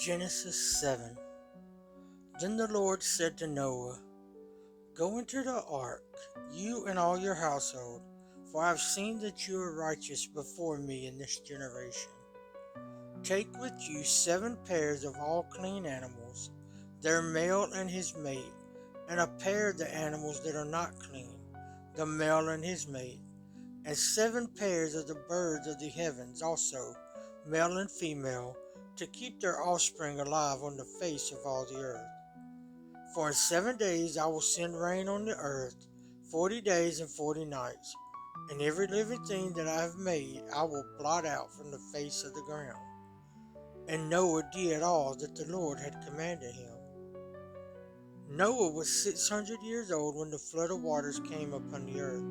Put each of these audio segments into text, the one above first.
Genesis 7. Then the Lord said to Noah, Go into the ark, you and all your household, for I have seen that you are righteous before me in this generation. Take with you 7 pairs of all clean animals, their male and his mate, and a pair of the animals that are not clean, the male and his mate, and 7 pairs of the birds of the heavens also, male and female, to keep their offspring alive on the face of all the earth. For in 7 days I will send rain on the earth, 40 days and 40 nights, and every living thing that I have made I will blot out from the face of the ground. And Noah did all that the Lord had commanded him. Noah was 600 years old when the flood of waters came upon the earth.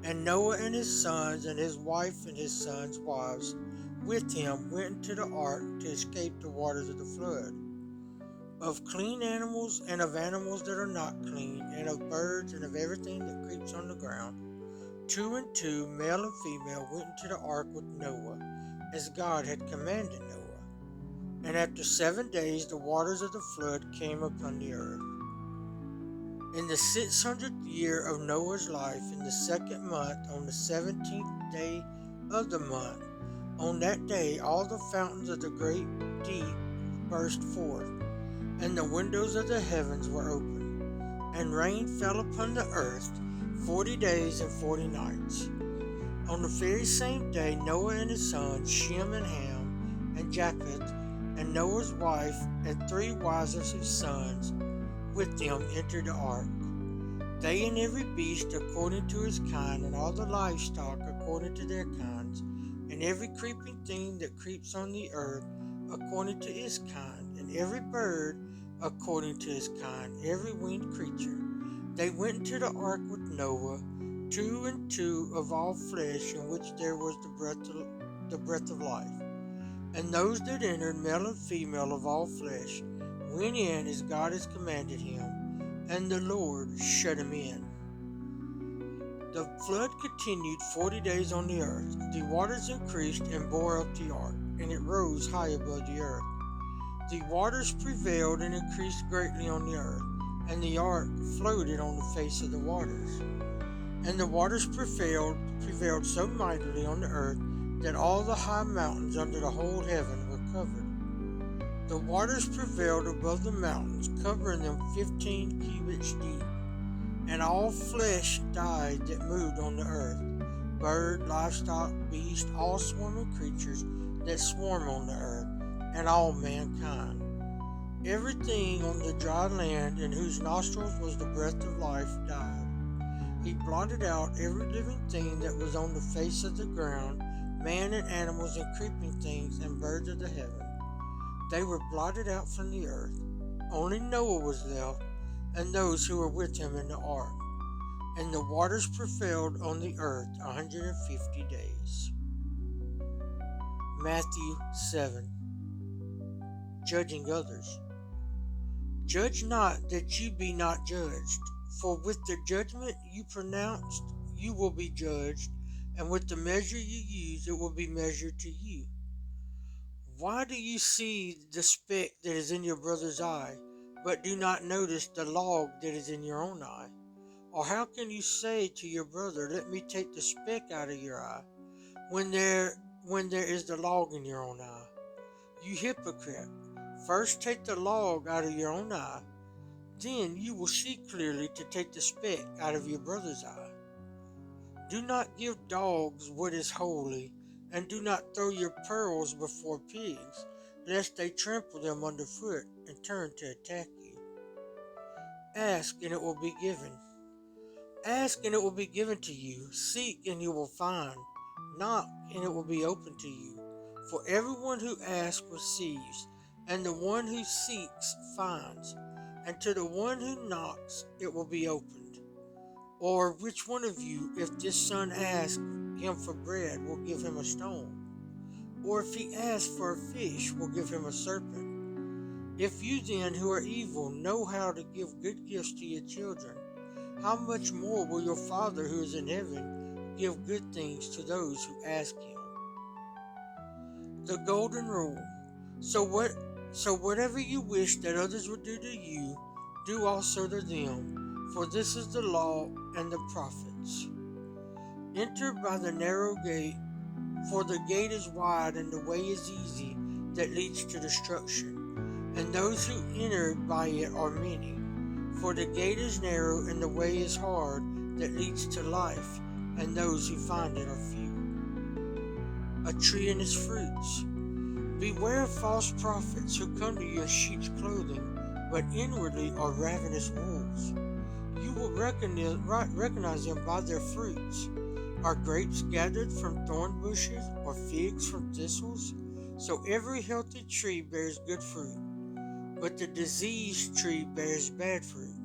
And Noah and his sons and his wife and his sons' wives with him went into the ark to escape the waters of the flood. Of clean animals and of animals that are not clean, and of birds and of everything that creeps on the ground, 2 and 2, male and female, went into the ark with Noah, as God had commanded Noah. And after 7 days the waters of the flood came upon the earth. In the 600th year of Noah's life, in the 2nd month, on the 17th day of the month, on that day all the fountains of the great deep burst forth, and the windows of the heavens were opened, and rain fell upon the earth 40 days and 40 nights. On the very same day Noah and his sons, Shem and Ham and Japheth, and Noah's wife and 3 wives of his sons with them entered the ark. They and every beast according to his kind, and all the livestock according to their kinds, and every creeping thing that creeps on the earth according to his kind, and every bird according to his kind, every winged creature. They went into the ark with Noah, 2 and 2 of all flesh, in which there was the breath of life. And those that entered, male and female of all flesh, went in as God has commanded him, and the Lord shut him in. The flood continued 40 days on the earth. The waters increased and bore up the ark, and it rose high above the earth. The waters prevailed and increased greatly on the earth, and the ark floated on the face of the waters. And the waters prevailed so mightily on the earth that all the high mountains under the whole heaven were covered. The waters prevailed above the mountains, covering them 15 cubits deep. And all flesh died that moved on the earth, bird, livestock, beast, all swarming creatures that swarm on the earth, and all mankind. Everything on the dry land in whose nostrils was the breath of life died. He blotted out every living thing that was on the face of the ground, man and animals and creeping things and birds of the heaven. They were blotted out from the earth. Only Noah was left, and those who were with him in the ark. And the waters prevailed on the earth 150 days. Matthew 7. Judging others. Judge not that you be not judged, for with the judgment you pronounce you will be judged, and with the measure you use it will be measured to you. Why do you see the speck that is in your brother's eye, but do not notice the log that is in your own eye? Or how can you say to your brother, Let me take the speck out of your eye, when there is the log in your own eye? You hypocrite, first take the log out of your own eye, then you will see clearly to take the speck out of your brother's eye. Do not give dogs what is holy, and do not throw your pearls before pigs, lest they trample them underfoot and turn to attack you. Ask, and it will be given. Ask, and it will be given to you. Seek, and you will find. Knock, and it will be opened to you. For everyone who asks receives, and the one who seeks finds, and to the one who knocks it will be opened. Or which one of you, if this son asks him for bread, will give him a stone? Or if he asks for a fish, will give him a serpent? If you then, who are evil, know how to give good gifts to your children, how much more will your Father who is in heaven give good things to those who ask him? The golden rule. So So whatever you wish that others would do to you, do also to them, for this is the law and the prophets. Enter by the narrow gate, for the gate is wide and the way is easy that leads to destruction, and those who enter by it are many. For the gate is narrow and the way is hard that leads to life, and those who find it are few. A tree and its fruits. Beware of false prophets who come to you in sheep's clothing, but inwardly are ravenous wolves. You will recognize them by their fruits. Are grapes gathered from thorn bushes, or figs from thistles? So every healthy tree bears good fruit, but the diseased tree bears bad fruit.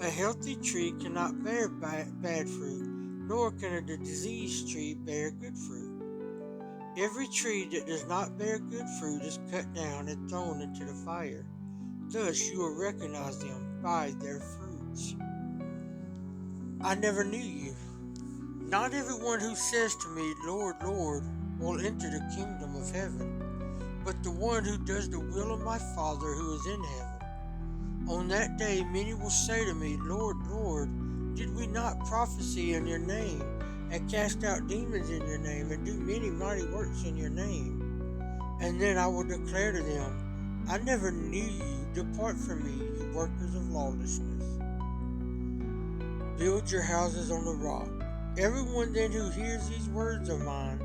A healthy tree cannot bear bad fruit, nor can a diseased tree bear good fruit. Every tree that does not bear good fruit is cut down and thrown into the fire. Thus you will recognize them by their fruits. I never knew you. Not everyone who says to me, Lord, Lord, will enter the kingdom of heaven, but the one who does the will of my Father who is in heaven. On that day many will say to me, Lord, Lord, did we not prophesy in your name, and cast out demons in your name, and do many mighty works in your name? And then I will declare to them, I never knew you. Depart from me, you workers of lawlessness. Build your houses on the rock. Everyone then who hears these words of mine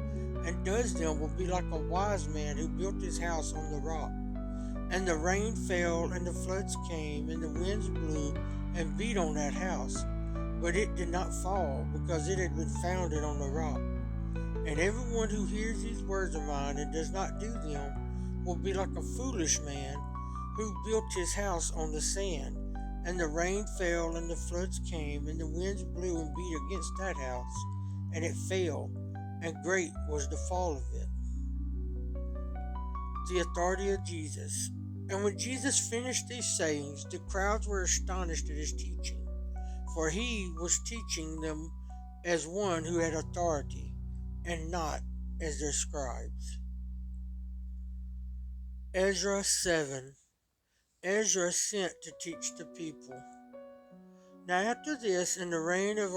and does them will be like a wise man who built his house on the rock. And the rain fell, and the floods came, and the winds blew and beat on that house. But it did not fall, because it had been founded on the rock. And everyone who hears these words of mine and does not do them will be like a foolish man who built his house on the sand. And the rain fell, and the floods came, and the winds blew and beat against that house, and it fell, and great was the fall of it. The authority of Jesus. And when Jesus finished these sayings, the crowds were astonished at his teaching, for he was teaching them as one who had authority, and not as their scribes. Ezra 7. Ezra sent to teach the people. Now after this, in the reign of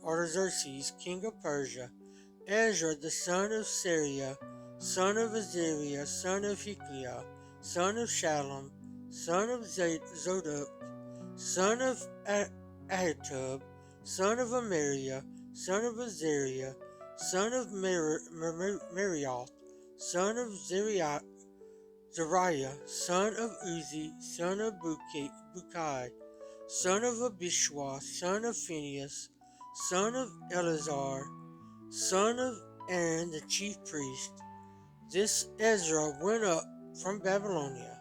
Artaxerxes, king of Persia, Ezra the son of Syria, son of Azariah, son of Hilkiah, son of Shallum, son of Zodok, son of Ahitub, son of Amariah, son of Azariah, son of Marioth, son of Zariah, son of Uzi, son of Bukai, son of Abishua, son of Phinehas, son of Eleazar, son of Aaron the chief priest. This Ezra went up from Babylonia.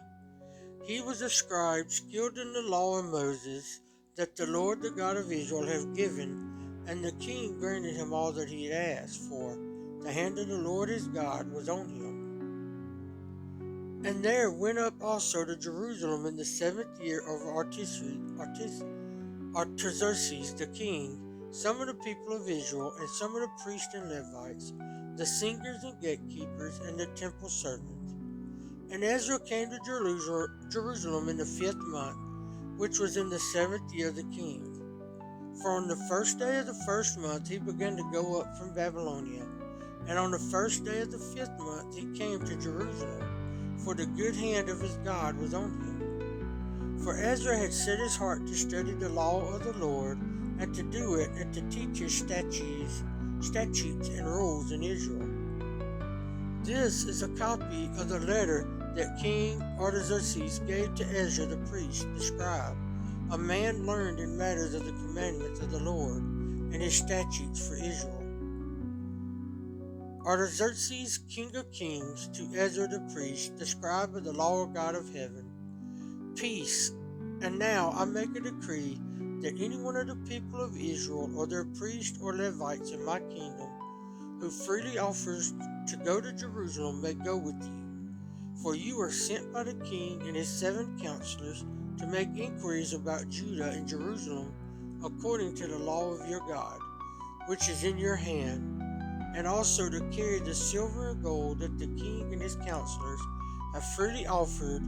He was a scribe skilled in the law of Moses, that the Lord the God of Israel had given, and the king granted him all that he had asked, for the hand of the Lord his God was on him. And there went up also to Jerusalem in the 7th year of Artaxerxes the king, some of the people of Israel, and some of the priests and Levites, the singers and gatekeepers, and the temple servants. And Ezra came to Jerusalem in the 5th month, which was in the 7th year of the king. For on the 1st day of the 1st month he began to go up from Babylonia, and on the 1st day of the 5th month he came to Jerusalem, for the good hand of his God was on him. For Ezra had set his heart to study the law of the Lord, and to do it, and to teach his statutes and rules in Israel. This is a copy of the letter that King Artaxerxes gave to Ezra the priest, the scribe, a man learned in matters of the commandments of the Lord, and his statutes for Israel. Artaxerxes, king of kings, to Ezra the priest, the scribe of the law of God of heaven, peace. And now I make a decree that any one of the people of Israel, or their priests or Levites in my kingdom, who freely offers to go to Jerusalem, may go with you. For you are sent by the king and his 7 counselors to make inquiries about Judah and Jerusalem, according to the law of your God, which is in your hand, and also to carry the silver and gold that the king and his counselors have freely offered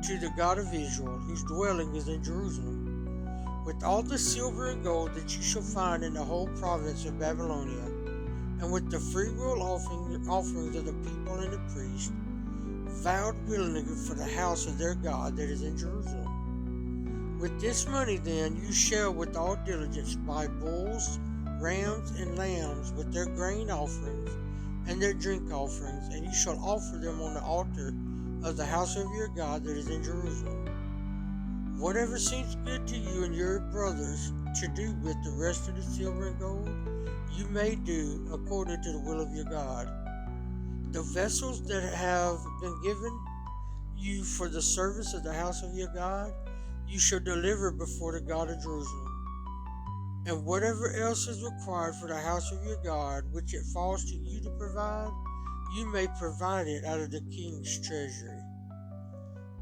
to the God of Israel, whose dwelling is in Jerusalem, with all the silver and gold that you shall find in the whole province of Babylonia, and with the freewill offerings of the people and the priests, vowed willingly for the house of their God that is in Jerusalem. With this money then you shall with all diligence buy bulls, rams, and lambs with their grain offerings and their drink offerings, and you shall offer them on the altar of the house of your God that is in Jerusalem. Whatever seems good to you and your brothers to do with the rest of the silver and gold, you may do according to the will of your God. The vessels that have been given you for the service of the house of your God, you shall deliver before the God of Jerusalem. And whatever else is required for the house of your God, which it falls to you to provide, you may provide it out of the king's treasury.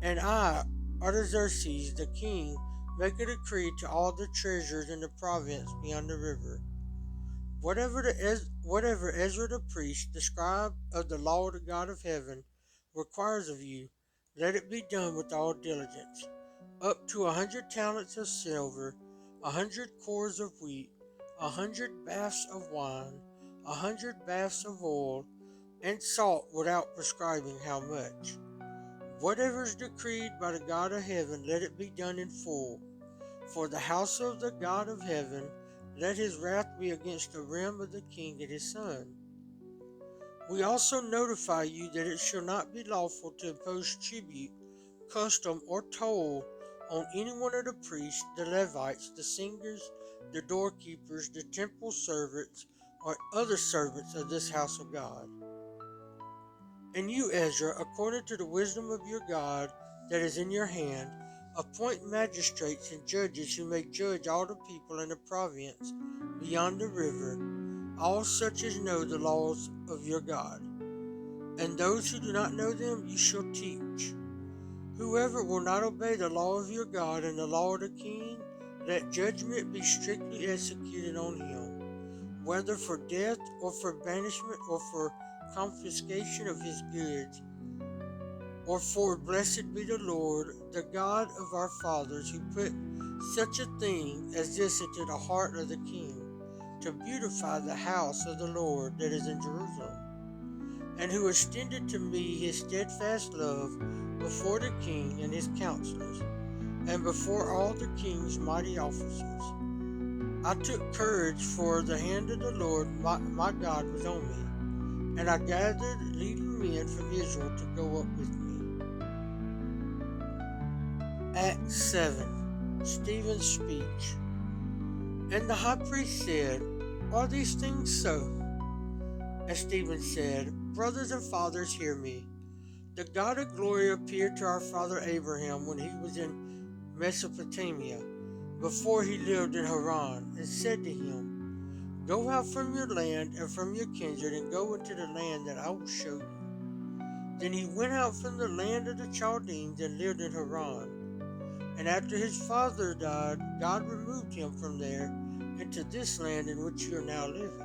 And I, Artaxerxes the king, make a decree to all the treasurers in the province beyond the river. Whatever Ezra the priest, the scribe of the law of the God of heaven, requires of you, let it be done with all diligence. Up to 100 talents of silver, 100 cores of wheat, 100 baths of wine, 100 baths of oil, and salt without prescribing how much. Whatever is decreed by the God of heaven, let it be done in full. For the house of the God of heaven, let his wrath be against the realm of the king and his son. We also notify you that it shall not be lawful to impose tribute, custom, or toll on any one of the priests, the Levites, the singers, the doorkeepers, the temple servants, or other servants of this house of God. And you, Ezra, according to the wisdom of your God that is in your hand, appoint magistrates and judges who may judge all the people in the province beyond the river, all such as know the laws of your God. And those who do not know them you shall teach. Whoever will not obey the law of your God and the law of the king, let judgment be strictly executed on him, whether for death or for banishment or for confiscation of his goods, or for blessed be the Lord, the God of our fathers, who put such a thing as this into the heart of the king, to beautify the house of the Lord that is in Jerusalem, and who extended to me his steadfast love before the king and his counselors, and before all the king's mighty officers. I took courage, for the hand of the Lord my God was on me, and I gathered leading men from Israel to go up with me. Acts 7. Stephen's speech. And the high priest said, Are these things so? And Stephen said, Brothers and fathers, hear me. The God of glory appeared to our father Abraham when he was in Mesopotamia, before he lived in Haran, and said to him, Go out from your land and from your kindred, and go into the land that I will show you. Then he went out from the land of the Chaldeans and lived in Haran. And after his father died, God removed him from there into this land in which you are now living.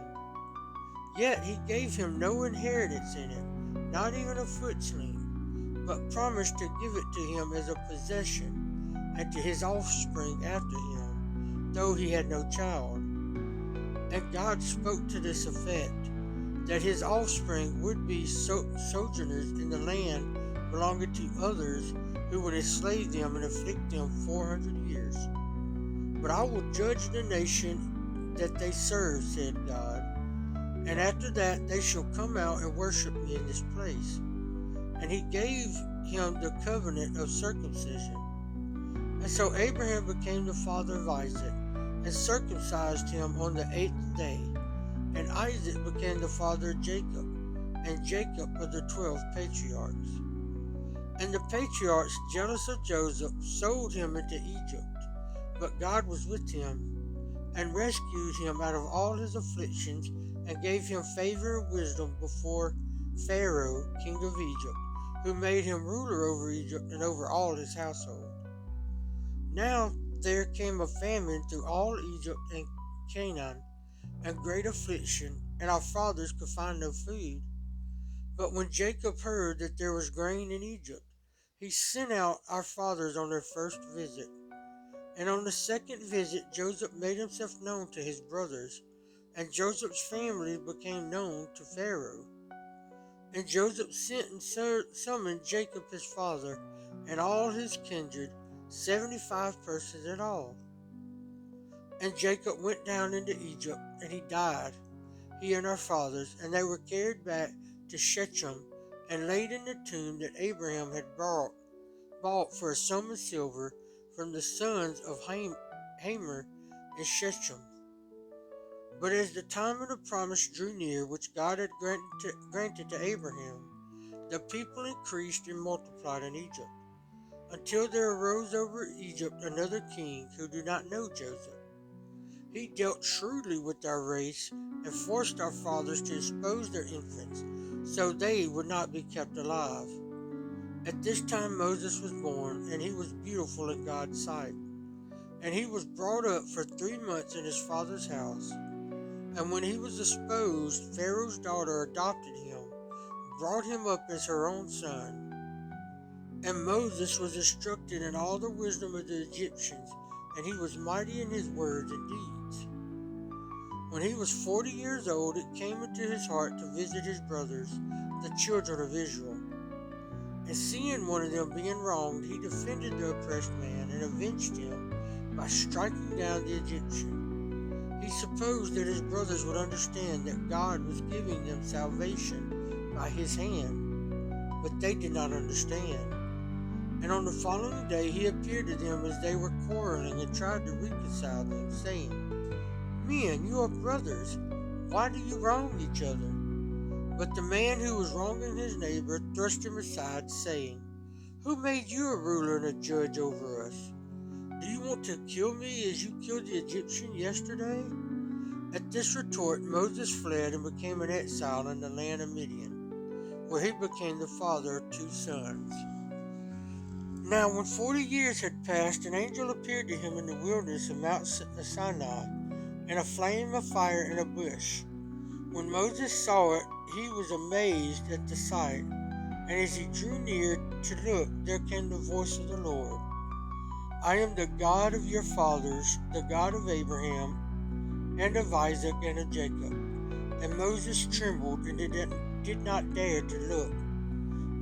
Yet he gave him no inheritance in it, not even a foot's length, but promised to give it to him as a possession, and to his offspring after him, though he had no child. And God spoke to this effect, that his offspring would be sojourners in the land belonging to others, who would enslave them and afflict them 400 years. But I will judge the nation that they serve, said God, and after that they shall come out and worship me in this place. And he gave him the covenant of circumcision. And so Abraham became the father of Isaac, and circumcised him on the 8th day. And Isaac became the father of Jacob, and Jacob of the 12 patriarchs. And the patriarchs, jealous of Joseph, sold him into Egypt. But God was with him, and rescued him out of all his afflictions, and gave him favor and wisdom before Pharaoh, king of Egypt, who made him ruler over Egypt and over all his household. Now there came a famine through all Egypt and Canaan, and great affliction, and our fathers could find no food. But when Jacob heard that there was grain in Egypt, he sent out our fathers on their first visit. And on the second visit, Joseph made himself known to his brothers, and Joseph's family became known to Pharaoh. And Joseph sent and summoned Jacob his father, and all his kindred, 75 persons in all. And Jacob went down into Egypt, and he died, he and our fathers, and they were carried back to Shechem, and laid in the tomb that Abraham had bought for a sum of silver from the sons of Hamor and Shechem. But as the time of the promise drew near, which God had granted to Abraham, the people increased and multiplied in Egypt, until there arose over Egypt another king who did not know Joseph. He dealt shrewdly with our race and forced our fathers to expose their infants, so they would not be kept alive. At this time Moses was born, and he was beautiful in God's sight. And he was brought up for 3 months in his father's house. And when he was exposed, Pharaoh's daughter adopted him, brought him up as her own son. And Moses was instructed in all the wisdom of the Egyptians, and he was mighty in his words and deeds. When he was 40 years old, it came into his heart to visit his brothers, the children of Israel. And seeing one of them being wronged, he defended the oppressed man and avenged him by striking down the Egyptian. He supposed that his brothers would understand that God was giving them salvation by his hand, but they did not understand. And on the following day he appeared to them as they were quarreling, and tried to reconcile them, saying, Men, you are brothers. Why do you wrong each other? But the man who was wronging his neighbor thrust him aside, saying, Who made you a ruler and a judge over us? Do you want to kill me as you killed the Egyptian yesterday? At this retort Moses fled and became an exile in the land of Midian, where he became the father of 2 sons. Now when 40 years had passed, an angel appeared to him in the wilderness of Mount Sinai, in a flame of fire in a bush. When Moses saw it, he was amazed at the sight, and as he drew near to look, there came the voice of the Lord. I am the God of your fathers, the God of Abraham, and of Isaac, and of Jacob. And Moses trembled and did not dare to look.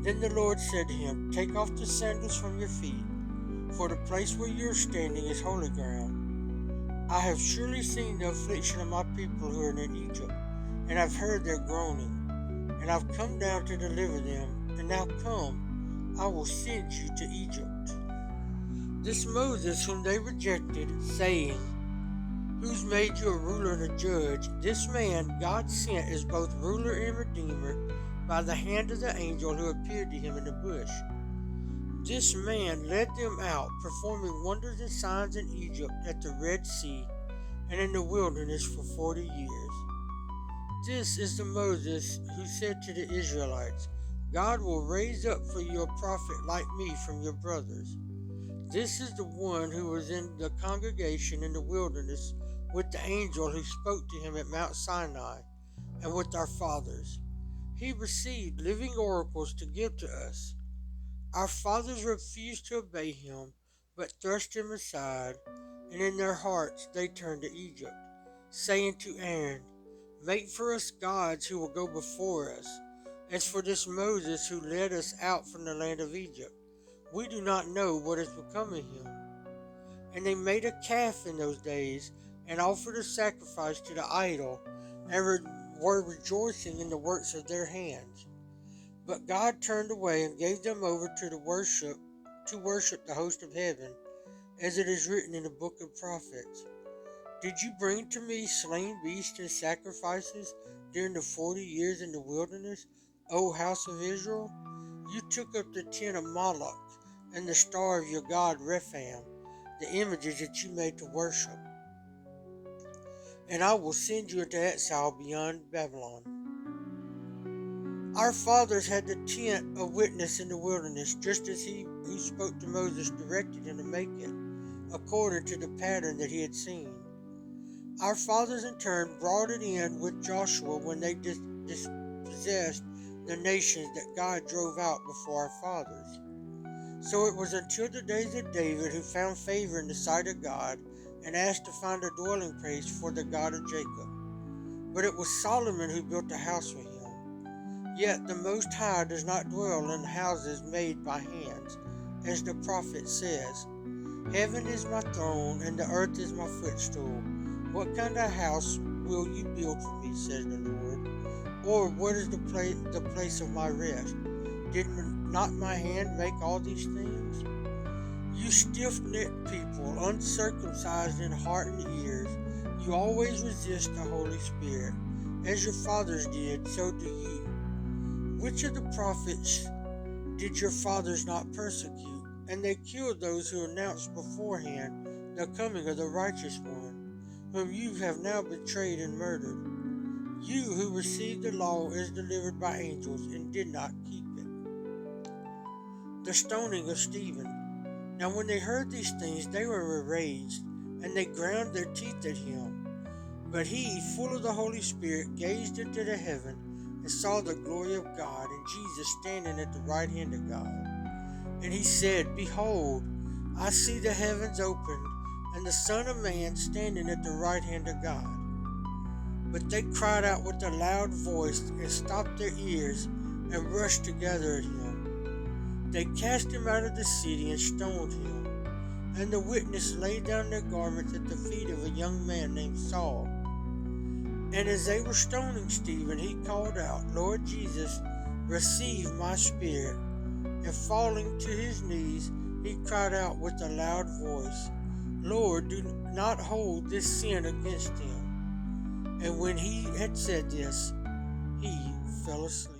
Then the Lord said to him, Take off the sandals from your feet, for the place where you are standing is holy ground. I have surely seen the affliction of my people who are in Egypt, and I've heard their groaning, and I've come down to deliver them. And now come, I will send you to Egypt. This Moses whom they rejected, saying, Who's made you a ruler and a judge? This man God sent as both ruler and redeemer by the hand of the angel who appeared to him in the bush. This man led them out, performing wonders and signs in Egypt, at the Red Sea, and in the wilderness for 40 years. This is the Moses who said to the Israelites, God will raise up for you a prophet like me from your brothers. This is the one who was in the congregation in the wilderness with the angel who spoke to him at Mount Sinai, and with our fathers. He received living oracles to give to us. Our fathers refused to obey him, but thrust him aside, and in their hearts they turned to Egypt, saying to Aaron, Make for us gods who will go before us. As for this Moses who led us out from the land of Egypt, we do not know what has become of him. And they made a calf in those days, and offered a sacrifice to the idol, and were rejoicing in the works of their hands. But God turned away and gave them over to worship the host of heaven, as it is written in the book of prophets. Did you bring to me slain beasts and sacrifices during the 40 years in the wilderness, O house of Israel? You took up the tent of Moloch and the star of your god Rephaim, the images that you made to worship. And I will send you into exile beyond Babylon. Our fathers had the tent of witness in the wilderness, just as he who spoke to Moses directed him to make it, according to the pattern that he had seen. Our fathers in turn brought it in with Joshua when they dispossessed the nations that God drove out before our fathers. So it was until the days of David, who found favor in the sight of God and asked to find a dwelling place for the God of Jacob. But it was Solomon who built a house for him. Yet the Most High does not dwell in houses made by hands, as the prophet says, "Heaven is my throne, and the earth is my footstool. What kind of house will you build for me, says the Lord? Or what is the place of my rest? Did not my hand make all these things? You stiff-necked people, uncircumcised in heart and ears, you always resist the Holy Spirit. As your fathers did, so do you. Which of the prophets did your fathers not persecute? And they killed those who announced beforehand the coming of the righteous one, whom you have now betrayed and murdered. You who received the law as delivered by angels and did not keep it." The stoning of Stephen. Now when they heard these things, they were enraged, and they ground their teeth at him. But he, full of the Holy Spirit, gazed into the heaven and saw the glory of God, and Jesus standing at the right hand of God. And he said, "Behold, I see the heavens opened, and the Son of Man standing at the right hand of God." But they cried out with a loud voice and stopped their ears and rushed together at him. They cast him out of the city and stoned him. And the witnesses laid down their garments at the feet of a young man named Saul. And as they were stoning Stephen, he called out, "Lord Jesus, receive my spirit." And falling to his knees, he cried out with a loud voice, "Lord, do not hold this sin against them." And when he had said this, he fell asleep.